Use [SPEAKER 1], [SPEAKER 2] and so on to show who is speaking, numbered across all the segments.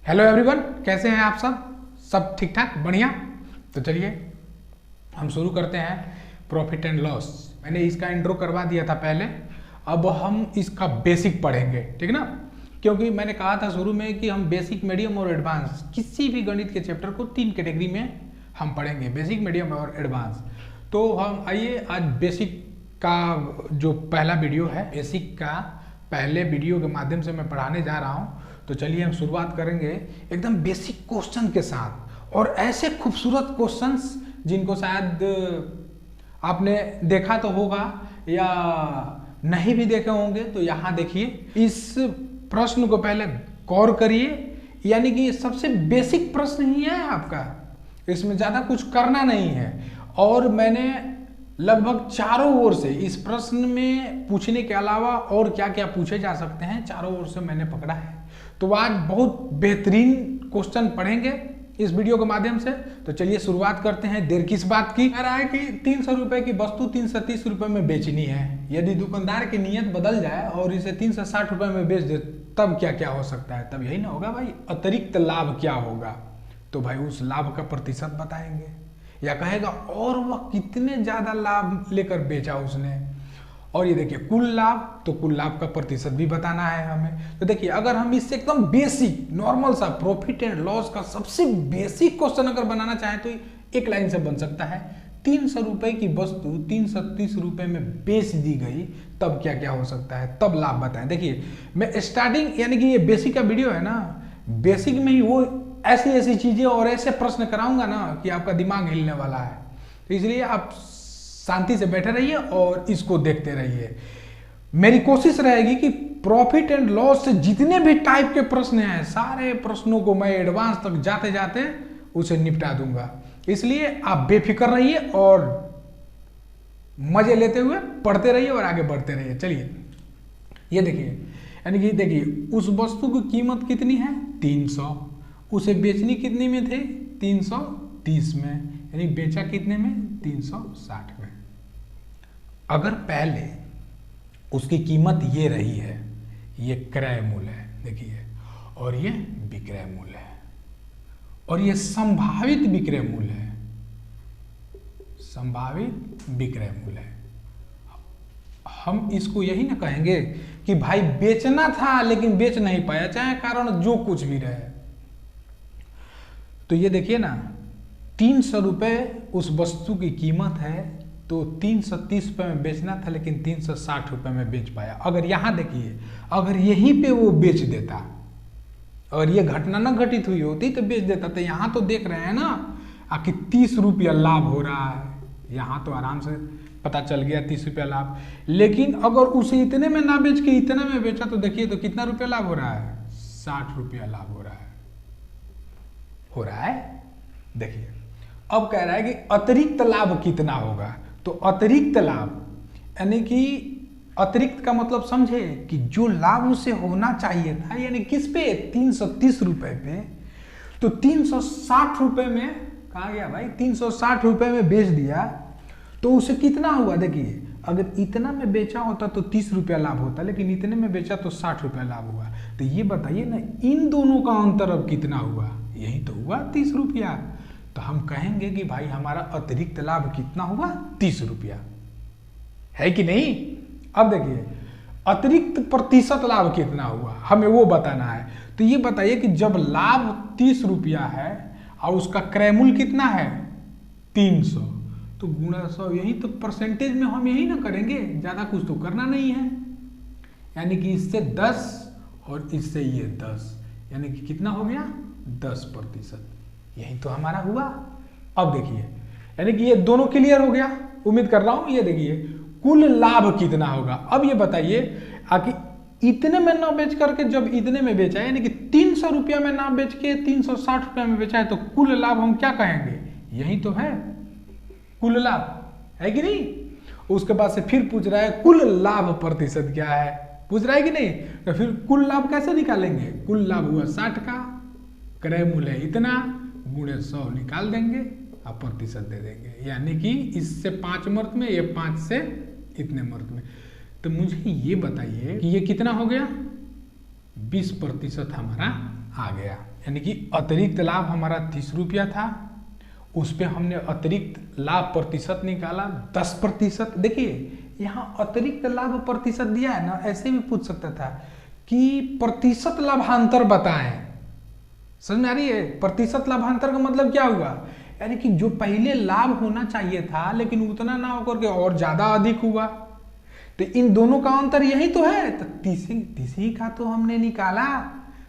[SPEAKER 1] Hello everyone, कैसे हैं आप सब ठीक ठाक बढ़िया। तो चलिए हम शुरू करते हैं प्रॉफिट एंड लॉस। मैंने इसका इंट्रो करवा दिया था पहले, अब हम इसका बेसिक पढ़ेंगे, ठीक ना। क्योंकि मैंने कहा था शुरू में कि हम बेसिक, मीडियम और एडवांस किसी भी गणित के चैप्टर को 3 कैटेगरी में हम पढ़ेंगे, बेसिक, मीडियम और एडवांस। तो हम आइए आज बेसिक का जो पहला वीडियो है, बेसिक का पहले वीडियो के माध्यम से मैं पढ़ाने जा रहा हूँ। तो चलिए हम शुरुआत करेंगे एकदम बेसिक क्वेश्चन के साथ, और ऐसे खूबसूरत क्वेश्चंस जिनको शायद आपने देखा तो होगा या नहीं भी देखे होंगे। तो यहाँ देखिए, इस प्रश्न को पहले गौर करिए, यानी कि सबसे बेसिक प्रश्न ही है आपका, इसमें ज़्यादा कुछ करना नहीं है। और मैंने लगभग चारों ओर से इस प्रश्न में पूछने के अलावा और क्या क्या पूछे जा सकते हैं, चारों ओर से मैंने पकड़ा है। तो आज बहुत बेहतरीन क्वेश्चन पढ़ेंगे इस वीडियो के माध्यम से। तो चलिए शुरुआत करते हैं। देर किस बात की। कह रहा है कि 300 रुपए की वस्तु 330 रुपए में बेचनी है। यदि दुकानदार की नीयत बदल जाए और इसे 360 रुपए में बेच दे, तब क्या क्या हो सकता है। तब यही ना होगा भाई, अतिरिक्त लाभ क्या होगा। तो भाई उस लाभ का प्रतिशत बताएंगे, या कहेगा और वह कितने ज्यादा लाभ लेकर बेचा उसने। और ये देखिए कुल लाभ, तो कुल लाभ का प्रतिशत भी बताना है हमें। तो देखिए, अगर हम इससे एकदम बेसिक नॉर्मल सा प्रॉफिट एंड लॉस का सबसे बेसिक क्वेश्चन अगर बनाना चाहें तो एक लाइन से बन सकता है। 300 रुपए की वस्तु 330 रुपए में बेच दी गई, तब क्या क्या हो सकता है, तब लाभ बताएं। देखिए मैं स्टार्टिंग, यानी कि ये बेसिक का वीडियो है ना, बेसिक में ही वो ऐसी ऐसी चीजें और ऐसे प्रश्न कराऊंगा ना कि आपका दिमाग हिलने वाला है। तो इसलिए आप शांति से बैठे रहिए और इसको देखते रहिए। मेरी कोशिश रहेगी कि प्रॉफिट एंड लॉस से जितने भी टाइप के प्रश्न हैं, सारे प्रश्नों को मैं एडवांस तक जाते जाते उसे निपटा दूंगा। इसलिए आप बेफिक्र रहिए और मजे लेते हुए पढ़ते रहिए और आगे बढ़ते रहिए। चलिए ये देखिए, यानी कि देखिए उस वस्तु की कीमत कितनी है 300, उसे बेचनी कितनी में थे 330 में, यानी बेचा कितने में 360 में। अगर पहले उसकी कीमत ये रही है, ये क्रय मूल्य है देखिए, और ये विक्रय मूल्य है, और ये संभावित विक्रय मूल्य है, संभावित विक्रय मूल्य है। हम इसको यही ना कहेंगे कि भाई बेचना था लेकिन बेच नहीं पाया, चाहे कारण जो कुछ भी रहे। तो ये देखिए ना, 300 रुपए उस वस्तु की कीमत है, तो 330 रुपए में बेचना था लेकिन 360 रुपए में बेच पाया। अगर यहाँ देखिए, अगर यहीं पे वो बेच देता, अगर ये घटना ना घटित हुई होती तो बेच देता। तो यहाँ तो देख रहे हैं ना कि 30 रुपया लाभ हो रहा है, यहाँ तो आराम से पता चल गया 30 रुपया लाभ। लेकिन अगर उसे इतने में ना बेच के इतने में बेचा, तो देखिए तो कितना रुपया लाभ हो रहा है, 60 रुपया लाभ हो रहा है। देखिए अब कह रहा है कि अतिरिक्त लाभ कितना होगा। तो अतिरिक्त लाभ, यानी कि अतिरिक्त का मतलब समझे कि जो लाभ उसे होना चाहिए था, यानी किस पे 330 रुपए पे, तो 360 रुपए में कहा गया भाई, 360 रुपए में बेच दिया, तो उसे कितना हुआ। देखिए अगर इतना में बेचा होता तो 30 रुपया लाभ होता, लेकिन इतने में बेचा तो 60 रुपया लाभ हुआ। तो ये बताइए ना, इन दोनों का अंतर अब कितना हुआ, यही तो हुआ 30 रुपया। तो हम कहेंगे कि भाई हमारा अतिरिक्त लाभ कितना हुआ 30 रुपया, है कि नहीं। अब देखिए अतिरिक्त प्रतिशत लाभ कितना हुआ, हमें वो बताना है। तो ये बताइए कि जब लाभ 30 रुपया है और उसका क्रय मूल्य कितना है 300, तो गुणा 100, यही तो परसेंटेज में हम यही ना करेंगे, ज्यादा कुछ तो करना नहीं है। यानी कि इससे 10 और इससे ये 10, यानी कि कितना हो गया 10%, यही तो हमारा हुआ। अब देखिए, यानी कि ये दोनों क्लियर हो गया, उम्मीद कर रहा हूं। ये देखिए कुल लाभ कितना होगा। अब ये बताइए कि इतने में ना बेच करके जब इतने में बेचा, यानी कि 300 रुपया में ना बेच के 360 रुपया में बेचा है, तो कुल लाभ हम क्या कहेंगे, यही तो है कुल लाभ, है कि नहीं। उसके बाद से फिर पूछ रहा है कुल लाभ प्रतिशत क्या है, पूछ रहा है कि नहीं। तो फिर कुल लाभ कैसे निकालेंगे, कुल लाभ हुआ 60 का, क्रय मूल्य इतना, गुणे 100 निकाल देंगे और प्रतिशत दे देंगे, यानी कि इससे 5 मर्त में, ये 5 से इतने मर्त में। तो मुझे ये बताइए कि ये कितना हो गया, 20% हमारा आ गया। यानी कि अतिरिक्त लाभ हमारा 30 रुपया था, उस पर हमने अतिरिक्त लाभ प्रतिशत निकाला 10%। देखिए यहाँ अतिरिक्त लाभ प्रतिशत दिया है ना, ऐसे भी पूछ सकता था कि प्रतिशत लाभांतर बताएं। समझ में आ रही है? प्रतिशत लाभांतर का मतलब क्या हुआ, यानी कि जो पहले लाभ होना चाहिए था लेकिन उतना ना होकर के और ज्यादा अधिक हुआ, तो इन दोनों का अंतर यही तो है। तो तीसरी का तो हमने निकाला,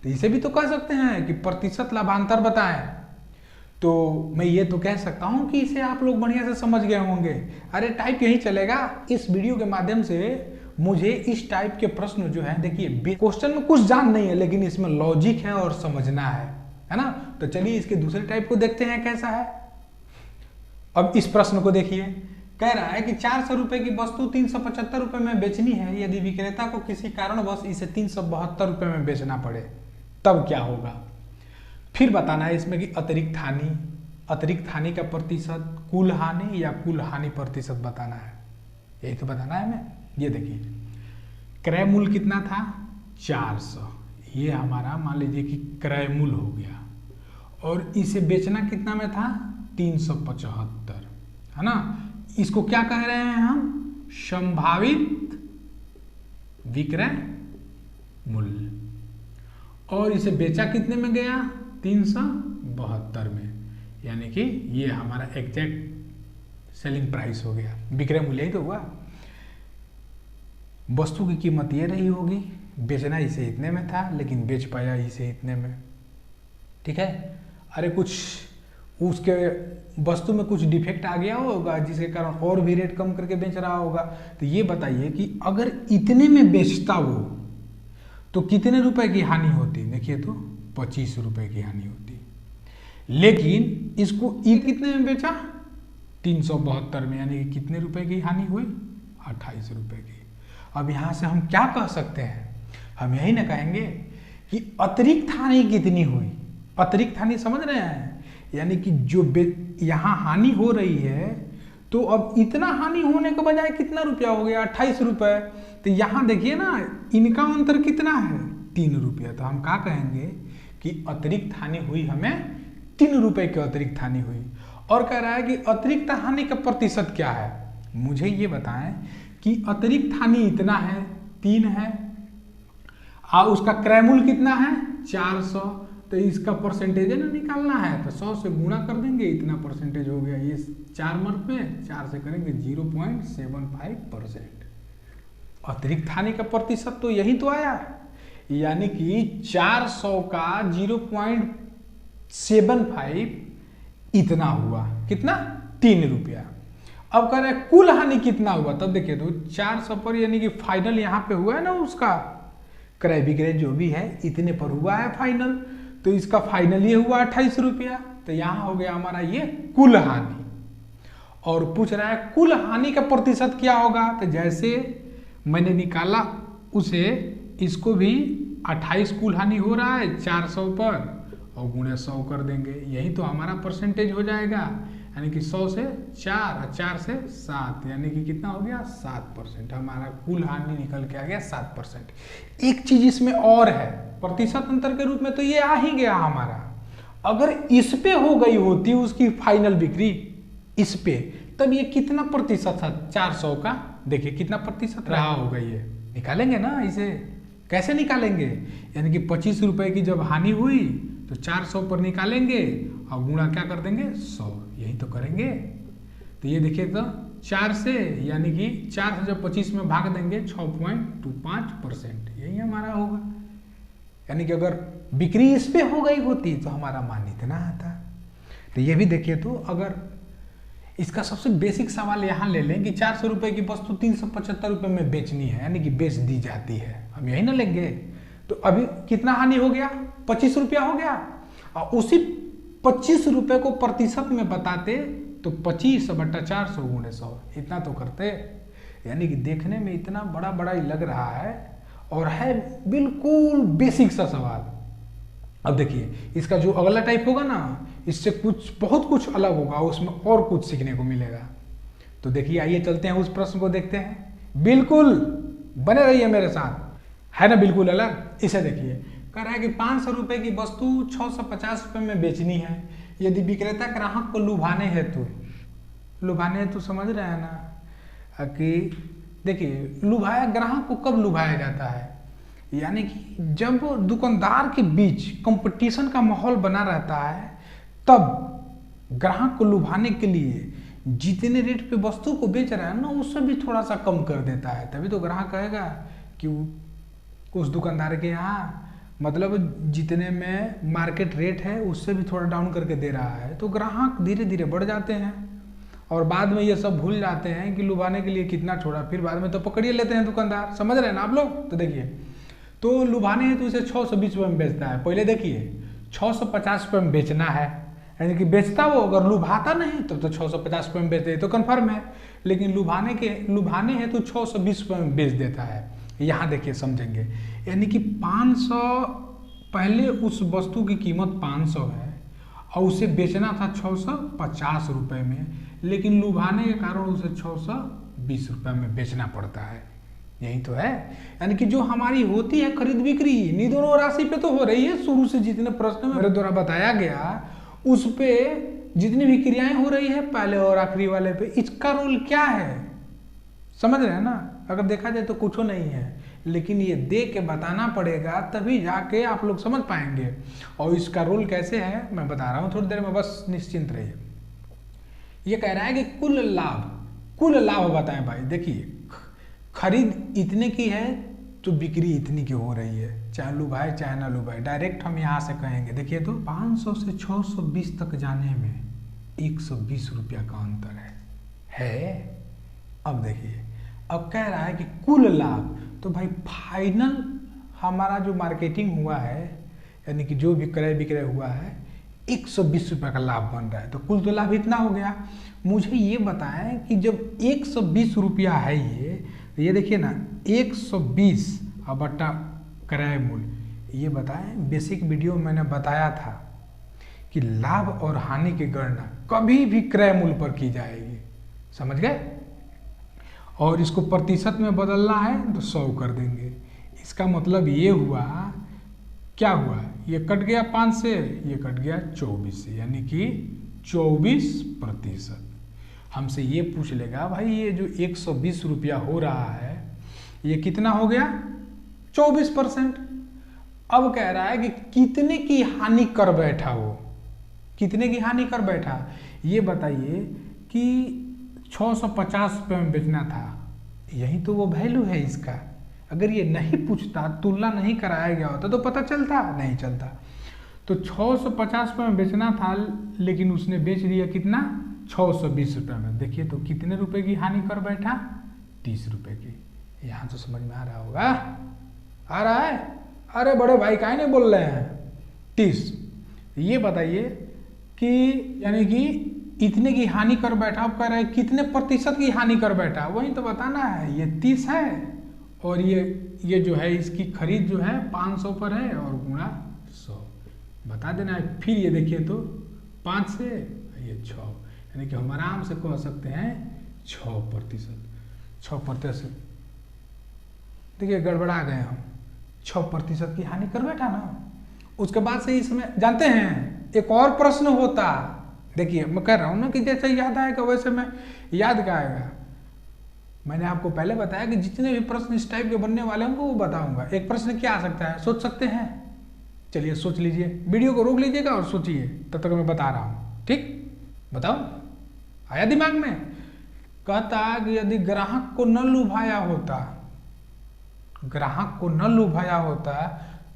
[SPEAKER 1] तो इसे भी तो कह सकते हैं कि प्रतिशत लाभांतर बताएं। तो मैं ये तो कह सकता हूं कि इसे आप लोग बढ़िया से समझ गए होंगे। अरे टाइप यही चलेगा। इस वीडियो के माध्यम से मुझे इस टाइप के प्रश्न जो है, देखिए क्वेश्चन में कुछ जान नहीं है लेकिन इसमें लॉजिक है और समझना है ना। तो चलिए इसके दूसरे टाइप को देखते हैं कैसा है। अब इस प्रश्न को देखिए, कह रहा है कि 400 रुपए की वस्तु 375 रुपए में बेचनी है, यदि विक्रेता को किसी कारणवश इसे 372 रुपए में बेचना पड़े तब क्या होगा। फिर बताना है इसमें कि अतिरिक्त हानि का प्रतिशत, कुल हानि या कुल हानि प्रतिशत बताना है। यही तो बताना है हमें। ये देखिए क्रय मूल्य कितना था 400, ये हमारा मान लीजिए कि क्रय मूल्य हो गया, और इसे बेचना कितना में था 375, है ना। इसको क्या कह रहे हैं हम, संभावित विक्रय मूल्य। और इसे बेचा कितने में गया 372 में, यानी कि ये हमारा एग्जैक्ट सेलिंग प्राइस हो गया, विक्रय मूल्य ही तो हुआ। वस्तु की कीमत ये रही होगी, बेचना इसे इतने में था लेकिन बेच पाया इसे इतने में, ठीक है। अरे कुछ उसके वस्तु में कुछ डिफेक्ट आ गया होगा जिसके कारण और भी रेट कम करके बेच रहा होगा। तो ये बताइए कि अगर इतने में बेचता वो तो कितने रुपए की हानि होती। देखिए तो 25 रुपए की हानि होती, लेकिन इसको ये कितने में बेचा 372 में, यानी कि कितने रुपए की हानि हुई 28 रुपए की। अब यहां से हम क्या कह सकते हैं, हम यही ना कहेंगे कि अतिरिक्त हानि कितनी हुई। अतिरिक्त हानि समझ रहे हैं, यानी कि जो यहाँ हानि हो रही है तो अब इतना हानि होने के बजाय कितना रुपया हो गया 28 रुपए। तो यहाँ देखिए ना इनका अंतर कितना है 3 रुपया। तो हम क्या कहेंगे कि अतिरिक्त हानि हुई हमें 3 रुपए की अतिरिक्त हानि हुई। और कह रहा है कि अतिरिक्त हानि का प्रतिशत क्या है, मुझे ये बताएं कि अतिरिक्त हानि इतना है 3 है और उसका क्रय मूल्य कितना है 400, तो इसका परसेंटेज ना निकालना है। तो 100 से गुणा कर देंगे, इतना परसेंटेज हो गया। ये 4 मार्क में 4 से करेंगे 0.75%। अतिरिक्त हानि का प्रतिशत तो यही तो आया, यानी कि 400 का 0.75 इतना हुआ, कितना 3 रुपया। अब कह रहे हैं कुल हानि कितना हुआ, तब देखिए तो 400 पर, यानी कि फाइनल यहाँ पे हुआ है ना, उसका क्रय विक्रय जो भी है इतने पर हुआ है फाइनल, तो इसका फाइनल ये हुआ 28 रुपया। तो यहाँ हो गया हमारा ये कुल हानि। और पूछ रहा है कुल हानि का प्रतिशत क्या होगा, तो जैसे मैंने निकाला उसे इसको भी 28 कुल हानि हो रहा है 400 पर और गुणे 100 कर देंगे, यही तो हमारा परसेंटेज हो जाएगा। यानी कि 100 से 4 और 4 से 7, यानी कि कितना हो गया 7%। हमारा कुल हानि निकल के आ गया 7%। एक चीज इसमें और है, प्रतिशत अंतर के रूप में तो ये आ ही गया हमारा। अगर इस पे हो गई होती उसकी फाइनल बिक्री इस पे, तब ये कितना प्रतिशत था 400 का, देखिए कितना प्रतिशत रहा होगा। ये निकालेंगे ना, इसे कैसे निकालेंगे, यानी कि 25 रुपए की जब हानि हुई तो 400 पर निकालेंगे और गुणा क्या कर देंगे 100, यही तो करेंगे। तो ये देखिए तो 4 से, यानी कि 4 से जब 25 में भाग देंगे 6.25%, यही हमारा होगा। यानी कि अगर बिक्री इस पे हो गई होती तो हमारा मान इतना आता। तो ये भी देखिए तो, अगर इसका सबसे बेसिक सवाल यहाँ ले लें कि 400 रुपए की वस्तु 375 रुपए में बेचनी है, यानी कि बेच दी जाती है, हम यही ना लेंगे। तो अभी कितना हानि हो गया 25 रुपया हो गया, और उसी 25 रुपए को प्रतिशत में बताते तो 25/400 गुणे 100 इतना तो करते। यानी कि देखने में इतना बड़ा बड़ा ही लग रहा है और है बिल्कुल बेसिक सा सवाल। अब देखिए इसका जो अगला टाइप होगा ना, इससे कुछ बहुत कुछ अलग होगा, उसमें और कुछ सीखने को मिलेगा। तो देखिए आइए चलते हैं उस प्रश्न को देखते हैं, बिल्कुल बने रहिए मेरे साथ, है ना बिल्कुल अलग। इसे देखिए, कह रहा है कि 500 रुपये की वस्तु 650 रुपये में बेचनी है यदि विक्रेता ग्राहक को लुभाने हेतु समझ रहे हैं ना कि देखिए लुभाया ग्राहक को कब लुभाया जाता है, यानी कि जब दुकानदार के बीच कंपटीशन का माहौल बना रहता है तब ग्राहक को लुभाने के लिए जितने रेट पे वस्तु को बेच रहा है ना उससे भी थोड़ा सा कम कर देता है, तभी तो ग्राहक कहेगा कि उस दुकानदार के यहाँ मतलब जितने में मार्केट रेट है उससे भी थोड़ा डाउन करके दे रहा है, तो ग्राहक धीरे धीरे बढ़ जाते हैं और बाद में ये सब भूल जाते हैं कि लुभाने के लिए कितना छोड़ा, फिर बाद में तो पकड़िए लेते हैं दुकानदार। समझ रहे हैं ना आप लोग। तो देखिए तो लुभाने है तो इसे 620 रुपये में बेचता है। पहले देखिए 650 रुपये में बेचना है, यानी कि बेचता वो, अगर लुभाता नहीं तो 650 रुपये में बेच दे तो कन्फर्म है, लेकिन लुभाने है तो 620 रुपये में बेच देता है। यहाँ देखिए समझेंगे, यानी कि 500 पहले उस वस्तु की कीमत 500 है और उसे बेचना था 650 रुपये में, लेकिन लुभाने के कारण उसे 620 रुपये में बेचना पड़ता है। यही तो है, यानी कि जो हमारी होती है खरीद बिक्री नी दोनों राशि पे तो हो रही है। शुरू से जितने प्रश्न मेरे द्वारा बताया गया उस पे जितनी भी क्रियाएं हो रही है पहले और आखिरी वाले पे, इसका रोल क्या है समझ रहे हैं ना। अगर देखा जाए तो कुछ नहीं है, लेकिन ये दे के बताना पड़ेगा तभी जाके आप लोग समझ पाएंगे। और इसका रोल कैसे है मैं बता रहा हूँ थोड़ी देर में, बस निश्चिंत रहिए। ये कह रहा है कि कुल लाभ बताएं भाई। देखिए खरीद इतने की है तो बिक्री इतनी की हो रही है, चाहे लुभाए चाहे ना लुभाए, डायरेक्ट हम यहाँ से कहेंगे। देखिए तो 500 से 620 तक जाने में 120 रुपया का अंतर है। अब देखिए अब कह रहा है कि कुल लाभ, तो भाई फाइनल हमारा जो मार्केटिंग हुआ है यानी कि जो भी क्रय विक्रय हुआ है 120 रुपये का लाभ बन रहा है, तो कुल तो लाभ इतना हो गया। मुझे ये बताएं कि जब 120 रुपया है ये देखिए ना 120 और बट्टा क्रय मूल्य, ये बताएं बेसिक वीडियो में मैंने बताया था कि लाभ और हानि की गणना कभी भी क्रय मूल्य पर की जाएगी, समझ गए। और इसको प्रतिशत में बदलना है तो 100 कर देंगे। इसका मतलब ये हुआ, क्या हुआ, ये कट गया 5 से, ये कट गया 24 से, यानी कि 24%। हमसे ये पूछ लेगा भाई ये जो 120 रुपया हो रहा है ये कितना हो गया 24%। अब कह रहा है कि कितने की हानि कर बैठा वो, कितने की हानि कर बैठा ये बताइए कि 650 रुपये में बेचना था, यही तो वो वैल्यू है इसका। अगर ये नहीं पूछता, तुलना नहीं कराया गया होता तो पता चलता, नहीं चलता। तो 650 रुपये में बेचना था लेकिन उसने बेच दिया कितना 620 रुपये में। देखिए तो कितने रुपए की हानि कर बैठा 30 रुपये की। यहाँ तो समझ में आ रहा होगा, आ रहा है। अरे बड़े भाई काहे नहीं बोल रहे हैं 30। ये बताइए कि यानी कि इतने की हानि कर बैठा, आप कह रहे हैं कितने प्रतिशत की हानि कर बैठा, वही तो बताना है। ये 30 है और ये जो है इसकी खरीद जो है 500 पर है और गुणा 100 बता देना है। फिर ये देखिए तो 5 से ये 6, यानी कि हम आराम से कह सकते हैं 6%। 6%। देखिए गड़बड़ा गए हम, 6% की हानि कर बैठा ना। उसके बाद से इसमें जानते हैं एक और प्रश्न होता, देखिए मैं कह रहा हूँ ना कि जैसे याद आएगा वैसे मैं याद का आएगा। मैंने आपको पहले बताया कि जितने भी प्रश्न इस टाइप के बनने वाले होंगे वो बताऊंगा। एक प्रश्न क्या आ सकता है, सोच सकते हैं? चलिए सोच लीजिए, वीडियो को रोक लीजिएगा और सोचिए, तब तक मैं बता रहा हूँ। ठीक, बताओ आया दिमाग में? कहता कि यदि ग्राहक को न लुभाया होता, ग्राहक को न लुभाया होता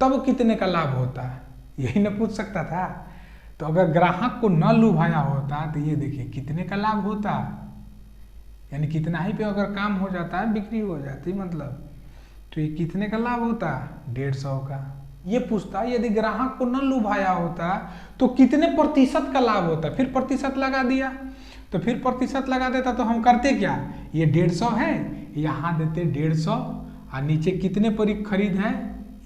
[SPEAKER 1] तब कितने का लाभ होता, यही न पूछ सकता था। तो अगर ग्राहक को न लुभाया होता तो ये देखिए कितने का लाभ होता, यानी कितना ही पे अगर काम हो जाता है बिक्री हो जाती मतलब, तो ये कितने का लाभ होता 150 का। ये पूछता यदि ग्राहक को न लुभाया होता तो कितने प्रतिशत का लाभ होता, फिर प्रतिशत लगा दिया। तो फिर प्रतिशत लगा देता तो हम करते क्या, ये 150 है यहाँ देते 150 और नीचे कितने पर खरीद है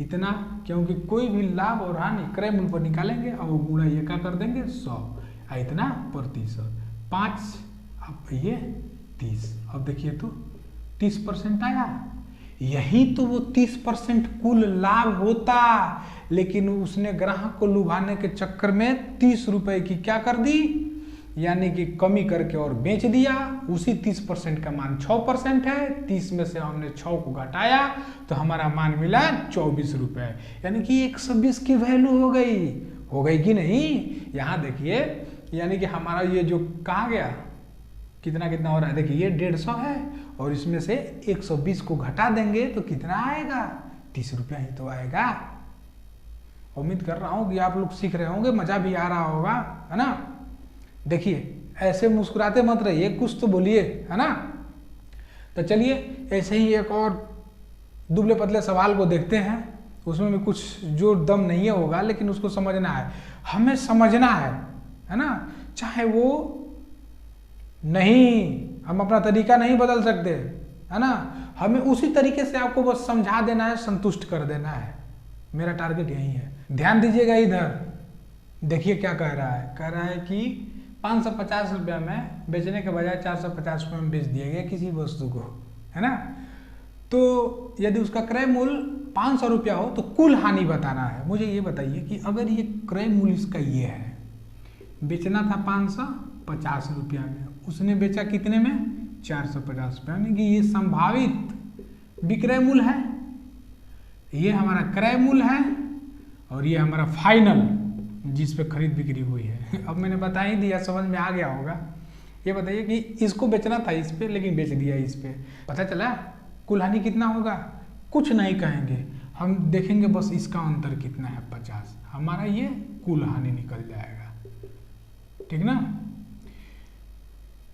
[SPEAKER 1] इतना, क्योंकि कोई भी लाभ और हानि क्रय मूल्य पर निकालेंगे और गुणा ये क्या कर देंगे 100 इतना प्रतिशत 5, अब ये 30। अब देखिए तो 30% आया, यही तो वो 30% कुल लाभ होता। लेकिन उसने ग्राहक को लुभाने के चक्कर में 30 रुपए की क्या कर दी, यानी कि कमी करके और बेच दिया। उसी 30% का मान 6% है, 30 में से हमने 6 को घटाया तो हमारा मान मिला 24 रुपए, यानी कि 120 की वैल्यू हो गई कि नहीं। यहाँ देखिए, यानी कि हमारा ये जो कहा गया कितना कितना हो रहा है, देखिए ये 150 है और इसमें से 120 को घटा देंगे तो कितना आएगा, 30 रुपया ही तो आएगा। उम्मीद कर रहा हूँ कि आप लोग सीख रहे होंगे, मजा भी आ रहा होगा, है ना। देखिए ऐसे मुस्कुराते मत रहिए, कुछ तो बोलिए, है ना। तो चलिए ऐसे ही एक और दुबले पतले सवाल को देखते हैं। उसमें भी कुछ जोर दम नहीं होगा, लेकिन उसको समझना है, हमें समझना है ना। चाहे वो नहीं, हम अपना तरीका नहीं बदल सकते, है ना। हमें उसी तरीके से आपको बस समझा देना है, संतुष्ट कर देना है। मेरा टारगेट यही है। ध्यान दीजिएगा इधर, देखिए क्या कह रहा है। कह रहा है कि 550 रुपये में बेचने के बजाय 450 रुपये में बेच दिया गया किसी वस्तु को, है ना। तो यदि उसका क्रय मूल्य 500 रुपया हो तो कुल हानि बताना है। मुझे ये बताइए कि अगर ये क्रय मूल्य इसका ये है, बेचना था 550 रुपया में, उसने बेचा कितने में, 450 रुपया, यानी कि ये संभावित विक्रय मूल्य है, ये हमारा क्रय मूल्य है और ये हमारा फाइनल जिस पे खरीद बिक्री हुई है। अब मैंने बता ही दिया, समझ में आ गया होगा। ये बताइए कि इसको बेचना था इस पे, लेकिन बेच दिया इस पे, पता चला कुल हानि कितना होगा। कुछ नहीं कहेंगे, हम देखेंगे बस इसका अंतर कितना है, 50, हमारा ये कुल हानि निकल जाएगा, ठीक ना।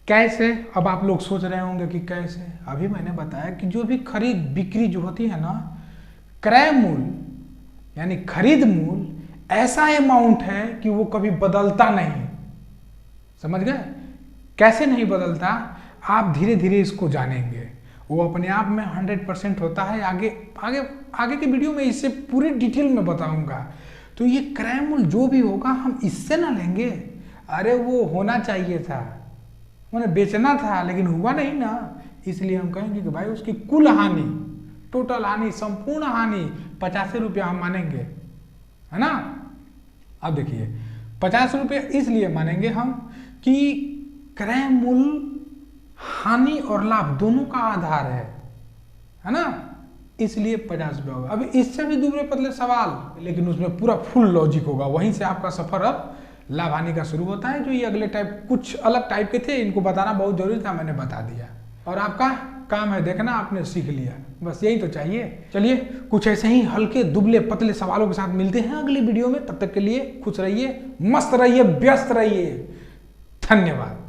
[SPEAKER 1] कैसे, अब आप लोग सोच रहे होंगे कि कैसे। अभी मैंने बताया कि जो भी खरीद बिक्री जो होती है ना, क्रय मूल्य यानी खरीद मूल्य ऐसा अमाउंट है कि वो कभी बदलता नहीं। समझ गए, कैसे नहीं बदलता, आप धीरे धीरे इसको जानेंगे। वो अपने आप में 100% होता है। आगे के वीडियो में इससे पूरी डिटेल में बताऊंगा। तो ये क्रय मूल्य जो भी होगा हम इससे ना लेंगे, अरे वो होना चाहिए था, उन्हें बेचना था लेकिन हुआ नहीं ना, इसलिए हम कहेंगे कि भाई उसकी कुल हानि, टोटल हानि, संपूर्ण हानि 85 रुपया हम मानेंगे, है ना। अब देखिए 50 रुपये इसलिए मानेंगे हम कि क्रय मूल्य हानि और लाभ दोनों का आधार है ना, इसलिए 50 रुपये होगा। अभी इससे भी दुबले पतले सवाल, लेकिन उसमें पूरा फुल लॉजिक होगा, वहीं से आपका सफर अब लाभ हानि का शुरू होता है। जो ये अगले टाइप कुछ अलग टाइप के थे, इनको बताना बहुत जरूरी था, मैंने बता दिया। और आपका काम है देखना, आपने सीख लिया, बस यही तो चाहिए। चलिए कुछ ऐसे ही हल्के दुबले पतले सवालों के साथ मिलते हैं अगली वीडियो में। तब तक के लिए खुश रहिए, मस्त रहिए, व्यस्त रहिए। धन्यवाद।